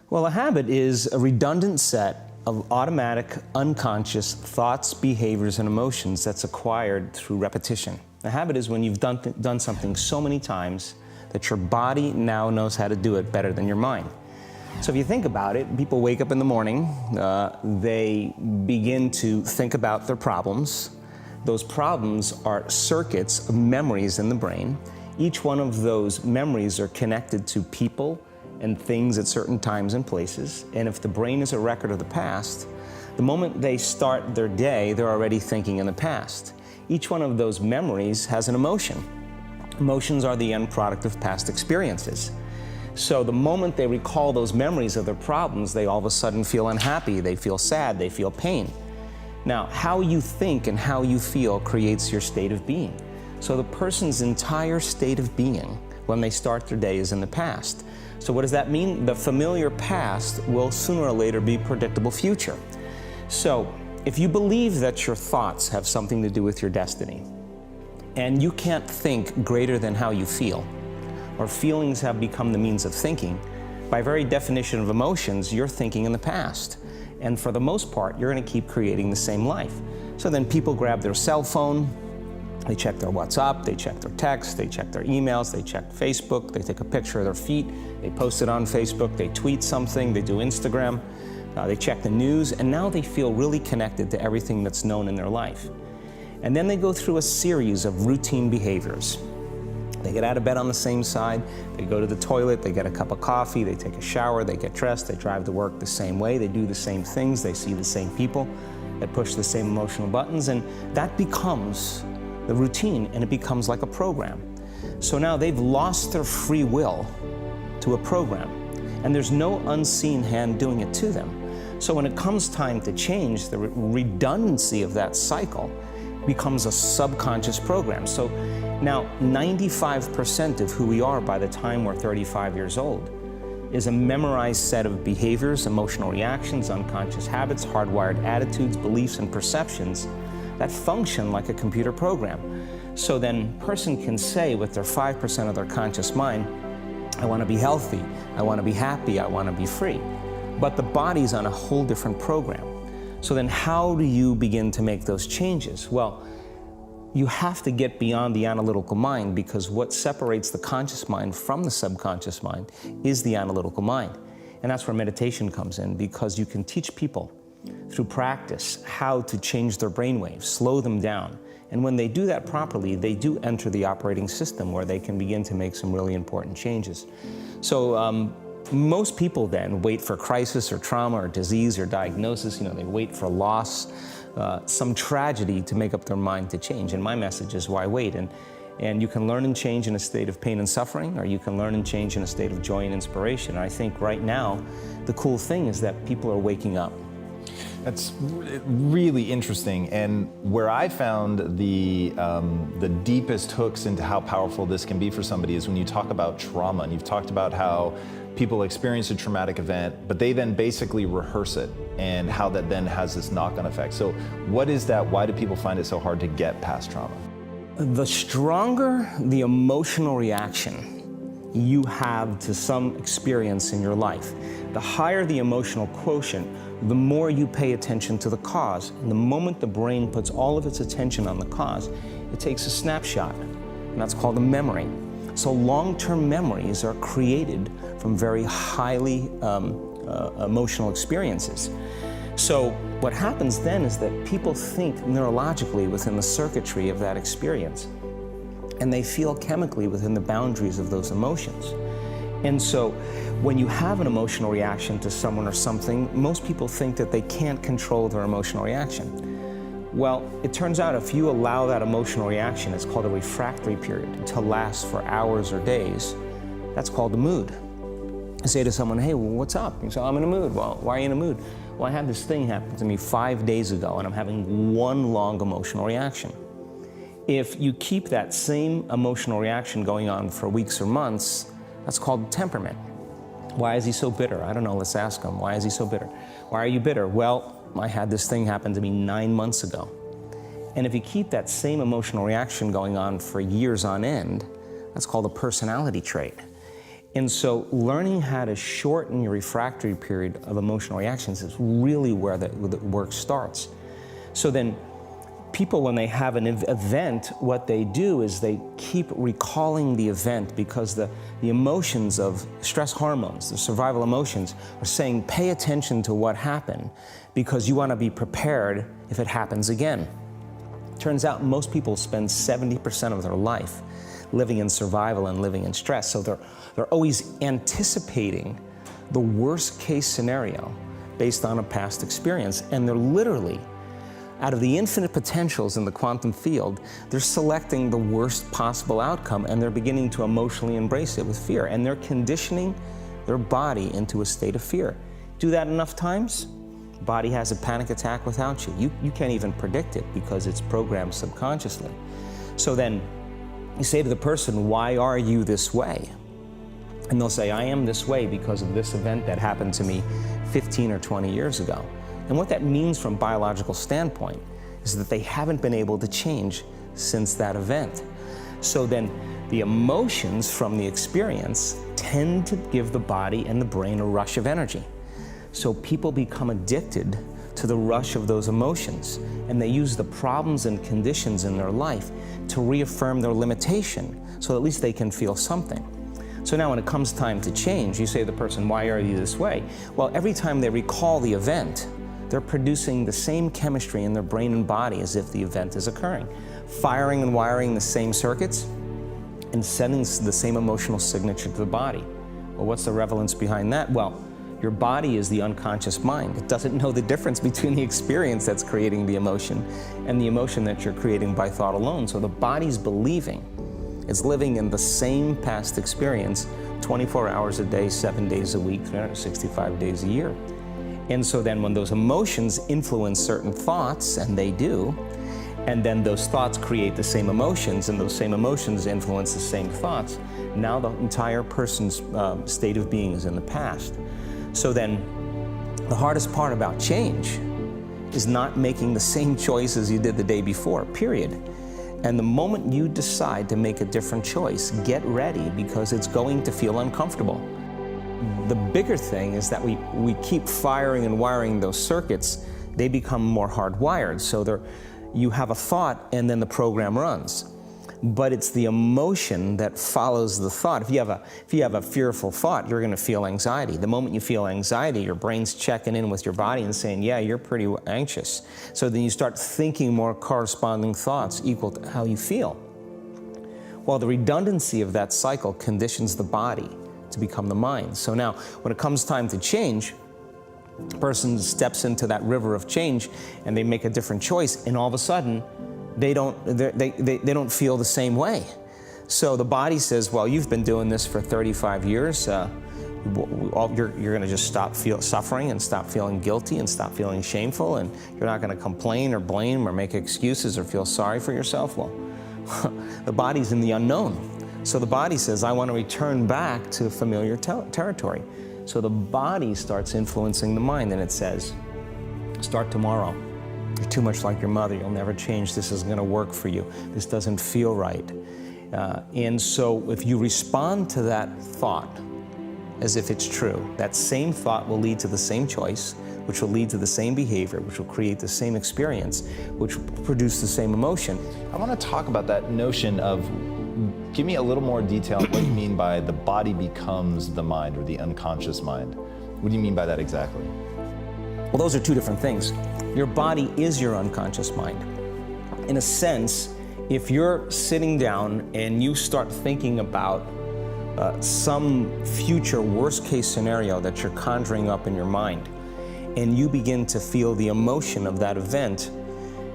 Well, a habit is a redundant set of automatic, unconscious thoughts, behaviors, and emotions that's acquired through repetition. A habit is when you've done something so many times that your body now knows how to do it better than your mind. So if you think about it, people wake up in the morning, they begin to think about their problems. Those problems are circuits of memories in the brain. Each one of those memories are connected to people and things at certain times and places. And if the brain is a record of the past, the moment they start their day, they're already thinking in the past. Each one of those memories has an emotion. Emotions are the end product of past experiences. So the moment they recall those memories of their problems, they all of a sudden feel unhappy, they feel sad, they feel pain. Now, how you think and how you feel creates your state of being. So the person's entire state of being when they start their day is in the past. So what does that mean? The familiar past will sooner or later be predictable future. So if you believe that your thoughts have something to do with your destiny, and you can't think greater than how you feel, or feelings have become the means of thinking, by very definition of emotions, you're thinking in the past. And for the most part, you're going to keep creating the same life. So then people grab their cell phone, they check their WhatsApp, they check their texts, they check their emails, they check Facebook, they take a picture of their feet, they post it on Facebook, they tweet something, they do Instagram, they check the news, and now they feel really connected to everything that's known in their life. And then they go through a series of routine behaviors. They get out of bed on the same side, they go to the toilet, they get a cup of coffee, they take a shower, they get dressed, they drive to work the same way, they do the same things, they see the same people, they push the same emotional buttons, and that becomes the routine, and it becomes like a program. So now they've lost their free will to a program, and there's no unseen hand doing it to them. So when it comes time to change, the redundancy of that cycle becomes a subconscious program. So now 95% of who we are by the time we're 35 years old is a memorized set of behaviors, emotional reactions, unconscious habits, hardwired attitudes, beliefs, and perceptions that function like a computer program. So then a person can say with their 5% of their conscious mind, I want to be healthy, I want to be happy, I want to be free. But the body's on a whole different program. So then how do you begin to make those changes? Well, you have to get beyond the analytical mind, because what separates the conscious mind from the subconscious mind is the analytical mind. And that's where meditation comes in, because you can teach people through practice how to change their brainwaves, slow them down. And when they do that properly, they do enter the operating system where they can begin to make some really important changes. So most people then wait for crisis or trauma or disease or diagnosis. They wait for loss, some tragedy to make up their mind to change. And my message is, why wait? And you can learn and change in a state of pain and suffering, or you can learn and change in a state of joy and inspiration. And I think right now, the cool thing is that people are waking up. That's really interesting, and where I found the deepest hooks into how powerful this can be for somebody is when you talk about trauma, and you've talked about how people experience a traumatic event, but they then basically rehearse it, and how that then has this knock-on effect. So what is that? Why do people find it so hard to get past trauma? The stronger the emotional reaction you have to some experience in your life, the higher the emotional quotient, the more you pay attention to the cause. And the moment the brain puts all of its attention on the cause, it takes a snapshot, and that's called a memory. So long-term memories are created from very highly emotional experiences. So what happens then is that people think neurologically within the circuitry of that experience, and they feel chemically within the boundaries of those emotions. And so when you have an emotional reaction to someone or something, most people think that they can't control their emotional reaction. Well, it turns out if you allow that emotional reaction, it's called a refractory period, to last for hours or days, that's called a mood. I say to someone, hey, well, what's up? You say, I'm in a mood. Well, why are you in a mood? Well, I had this thing happen to me 5 days ago, and I'm having one long emotional reaction. If you keep that same emotional reaction going on for weeks or months, that's called temperament. Why is he so bitter? I don't know, let's ask him. Why is he so bitter? Why are you bitter? Well, I had this thing happen to me 9 months ago. And if you keep that same emotional reaction going on for years on end, that's called a personality trait. And so learning how to shorten your refractory period of emotional reactions is really where the work starts. So then people, when they have an event, what they do is they keep recalling the event, because the emotions of stress hormones, the survival emotions, are saying pay attention to what happened because you want to be prepared if it happens again. Turns out most people spend 70% of their life living in survival and living in stress. So they're always anticipating the worst case scenario based on a past experience. And they're literally, out of the infinite potentials in the quantum field, they're selecting the worst possible outcome, and they're beginning to emotionally embrace it with fear. And they're conditioning their body into a state of fear. Do that enough times, body has a panic attack without you. You can't even predict it because it's programmed subconsciously. So then you say to the person, why are you this way? And they'll say, I am this way because of this event that happened to me 15 or 20 years ago. And what that means from a biological standpoint is that they haven't been able to change since that event. So then the emotions from the experience tend to give the body and the brain a rush of energy. So people become addicted to the rush of those emotions, and they use the problems and conditions in their life to reaffirm their limitation, so at least they can feel something. So now when it comes time to change, you say to the person, why are you this way? Well, every time they recall the event, they're producing the same chemistry in their brain and body as if the event is occurring, firing and wiring the same circuits and sending the same emotional signature to the body. Well, what's the relevance behind that? Well, your body is the unconscious mind. It doesn't know the difference between the experience that's creating the emotion and the emotion that you're creating by thought alone. So the body's believing it's living in the same past experience 24 hours a day, 7 days a week, 365 days a year. And so then when those emotions influence certain thoughts, and they do, and then those thoughts create the same emotions, and those same emotions influence the same thoughts, now the entire person's state of being is in the past. So then the hardest part about change is not making the same choices you did the day before, period. And the moment you decide to make a different choice, get ready, because it's going to feel uncomfortable. The bigger thing is that we keep firing and wiring those circuits. They become more hardwired. So you have a thought and then the program runs. But it's the emotion that follows the thought. If you have a fearful thought, you're going to feel anxiety. The moment you feel anxiety, your brain's checking in with your body and saying, yeah, you're pretty anxious. So then you start thinking more corresponding thoughts equal to how you feel. Well, the redundancy of that cycle conditions the body to become the mind. So now, when it comes time to change, a person steps into that river of change and they make a different choice, and all of a sudden, they don't feel the same way. So the body says, well, you've been doing this for 35 years. You're going to just stop suffering and stop feeling guilty and stop feeling shameful, and you're not going to complain or blame or make excuses or feel sorry for yourself. Well, the body's in the unknown. So the body says, I want to return back to familiar territory. So the body starts influencing the mind, and it says, start tomorrow. You're too much like your mother. You'll never change. This isn't going to work for you. This doesn't feel right. And so if you respond to that thought as if it's true, that same thought will lead to the same choice, which will lead to the same behavior, which will create the same experience, which will produce the same emotion. I want to talk about that notion of, give me a little more detail on what you mean by the body becomes the mind, or the unconscious mind. What do you mean by that exactly? Well, those are two different things. Your body is your unconscious mind. In a sense, if you're sitting down and you start thinking about some future worst-case scenario that you're conjuring up in your mind, and you begin to feel the emotion of that event,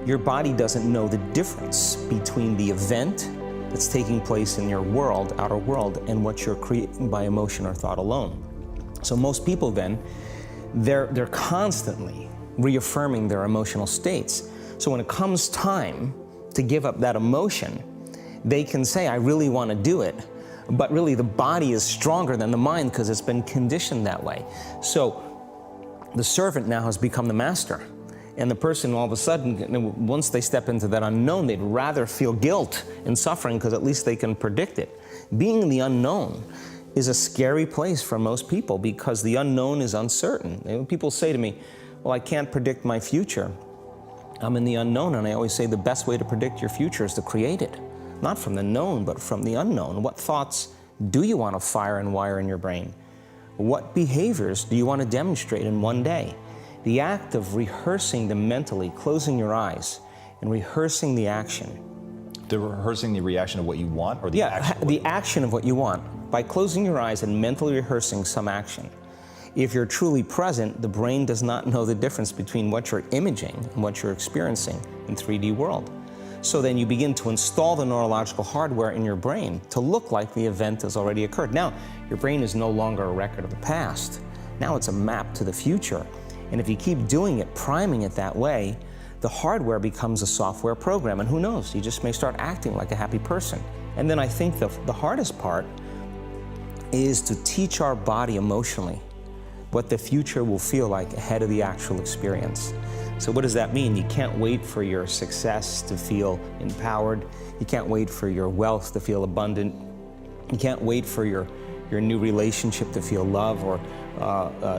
your body doesn't know the difference between the event that's taking place in your world, outer world, and what you're creating by emotion or thought alone. So most people then, they're constantly reaffirming their emotional states. So when it comes time to give up that emotion, they can say, I really want to do it, but really the body is stronger than the mind because it's been conditioned that way. So the servant now has become the master. And the person all of a sudden, once they step into that unknown, they'd rather feel guilt and suffering because at least they can predict it. Being in the unknown is a scary place for most people because the unknown is uncertain. And when people say to me, well, I can't predict my future, I'm in the unknown, and I always say the best way to predict your future is to create it. Not from the known, but from the unknown. What thoughts do you want to fire and wire in your brain? What behaviors do you want to demonstrate in one day? The act of rehearsing them mentally, closing your eyes, and rehearsing the action. Rehearsing the reaction of what you want, or the action? Yeah, the action of what you want. By closing your eyes and mentally rehearsing some action. If you're truly present, the brain does not know the difference between what you're imaging and what you're experiencing in 3D world. So then you begin to install the neurological hardware in your brain to look like the event has already occurred. Now, your brain is no longer a record of the past. Now it's a map to the future. And if you keep doing it, priming it that way, the hardware becomes a software program. And who knows, you just may start acting like a happy person. And then I think the hardest part is to teach our body emotionally what the future will feel like ahead of the actual experience. So what does that mean? You can't wait for your success to feel empowered. You can't wait for your wealth to feel abundant. You can't wait for your new relationship to feel love, or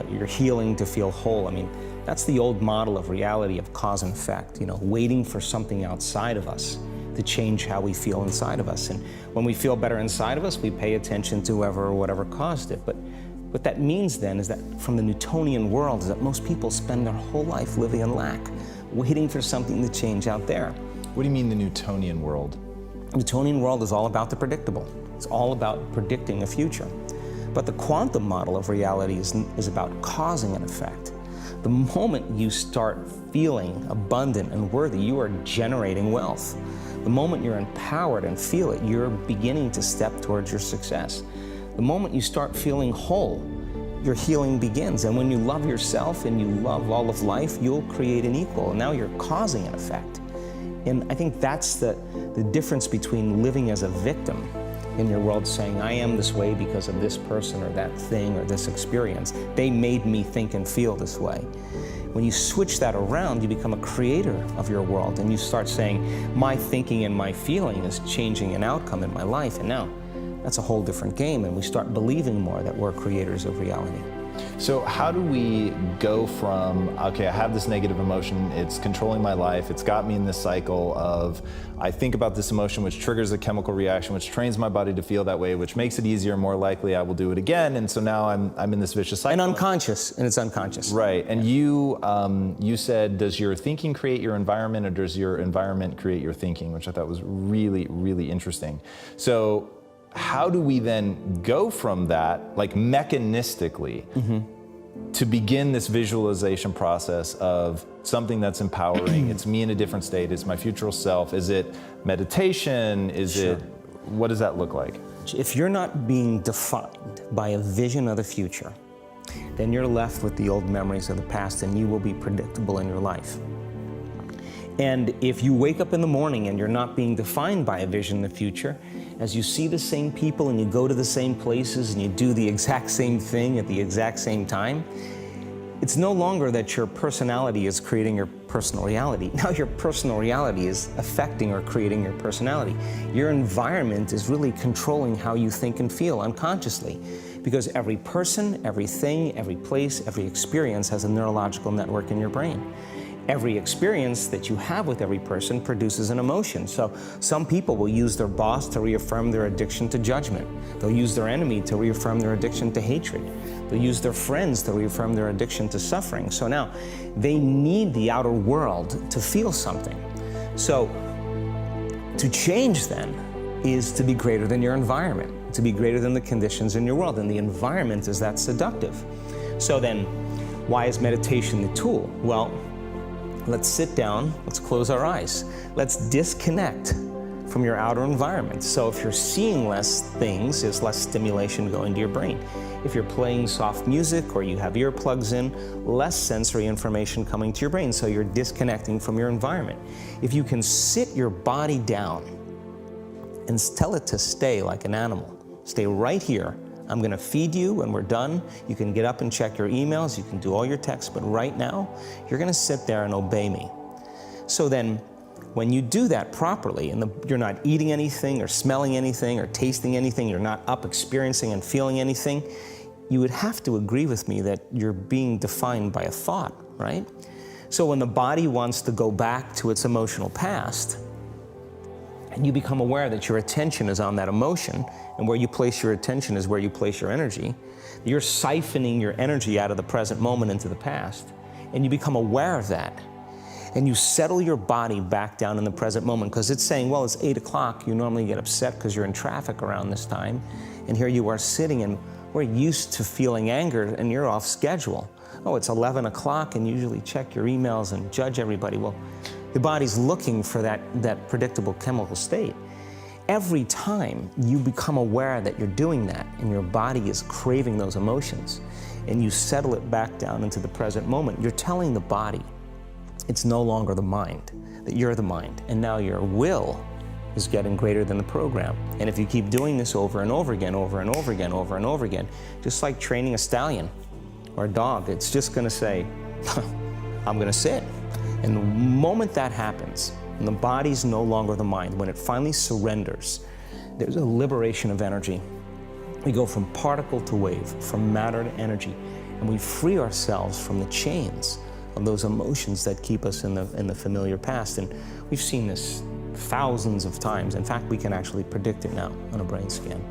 your healing to feel whole. I mean, that's the old model of reality, of cause and effect, waiting for something outside of us to change how we feel inside of us. And when we feel better inside of us, we pay attention to whoever or whatever caused it. But what that means then is that from the Newtonian world is that most people spend their whole life living in lack, waiting for something to change out there. What do you mean the Newtonian world? The Newtonian world is all about the predictable. It's all about predicting a future. But the quantum model of reality is about causing an effect. The moment you start feeling abundant and worthy, you are generating wealth. The moment you're empowered and feel it, you're beginning to step towards your success. The moment you start feeling whole, your healing begins. And when you love yourself and you love all of life, you'll create an equal. And now you're causing an effect. And I think that's the difference between living as a victim in your world, saying, I am this way because of this person or that thing or this experience. They made me think and feel this way. When you switch that around, you become a creator of your world, and you start saying, my thinking and my feeling is changing an outcome in my life. And now that's a whole different game, and we start believing more that we're creators of reality. So how do we go from, okay, I have this negative emotion, it's controlling my life, it's got me in this cycle of, I think about this emotion, which triggers a chemical reaction, which trains my body to feel that way, which makes it easier, more likely I will do it again, and so now I'm in this vicious cycle. And unconscious, and it's unconscious. Right, and you said, does your thinking create your environment, or does your environment create your thinking, which I thought was really, really interesting. So how do we then go from that, like mechanistically, to begin this visualization process of something that's empowering? It's me in a different state, it's my future self. Is it meditation? Is it, what does that look like? If you're not being defined by a vision of the future, then you're left with the old memories of the past, and you will be predictable in your life. And if you wake up in the morning and you're not being defined by a vision in the future, as you see the same people and you go to the same places and you do the exact same thing at the exact same time, it's no longer that your personality is creating your personal reality. Now your personal reality is affecting or creating your personality. Your environment is really controlling how you think and feel unconsciously, because every person, everything, every place, every experience has a neurological network in your brain. Every experience that you have with every person produces an emotion. So some people will use their boss to reaffirm their addiction to judgment. They'll use their enemy to reaffirm their addiction to hatred. They'll use their friends to reaffirm their addiction to suffering. So now they need the outer world to feel something. So to change then is to be greater than your environment, to be greater than the conditions in your world. And the environment is that seductive. So then why is meditation the tool? Well, let's sit down, let's close our eyes. Let's disconnect from your outer environment. So if you're seeing less things, there's less stimulation going to your brain. If you're playing soft music or you have earplugs in, less sensory information coming to your brain, so you're disconnecting from your environment. If you can sit your body down and tell it to stay like an animal, stay right here. I'm going to feed you when we're done. You can get up and check your emails. You can do all your texts. But right now, you're going to sit there and obey me. So then, When you do that properly, and you're not eating anything or smelling anything or tasting anything, you're not up experiencing and feeling anything, you would have to agree with me that you're being defined by a thought, right? So when the body wants to go back to its emotional past, and you become aware that your attention is on that emotion, and where you place your attention is where you place your energy, you're siphoning your energy out of the present moment into the past, and you become aware of that. And you settle your body back down in the present moment, because it's saying, well, it's 8 o'clock, you normally get upset because you're in traffic around this time, and here you are sitting, and we're used to feeling anger, and you're off schedule. Oh, it's 11 o'clock, and you usually check your emails and judge everybody. Well, the body's looking for that predictable chemical state. Every time you become aware that you're doing that, and your body is craving those emotions, and you settle it back down into the present moment, you're telling the body, it's no longer the mind, that you're the mind, and now your will is getting greater than the program. And if you keep doing this over and over again, over and over again, over and over again, just like training a stallion or a dog, it's just gonna say, I'm gonna sit. And the moment that happens, and the body's no longer the mind, when it finally surrenders, there's a liberation of energy. We go from particle to wave, from matter to energy, and we free ourselves from the chains of those emotions that keep us in the familiar past. And we've seen this thousands of times. In fact, we can actually predict it now on a brain scan.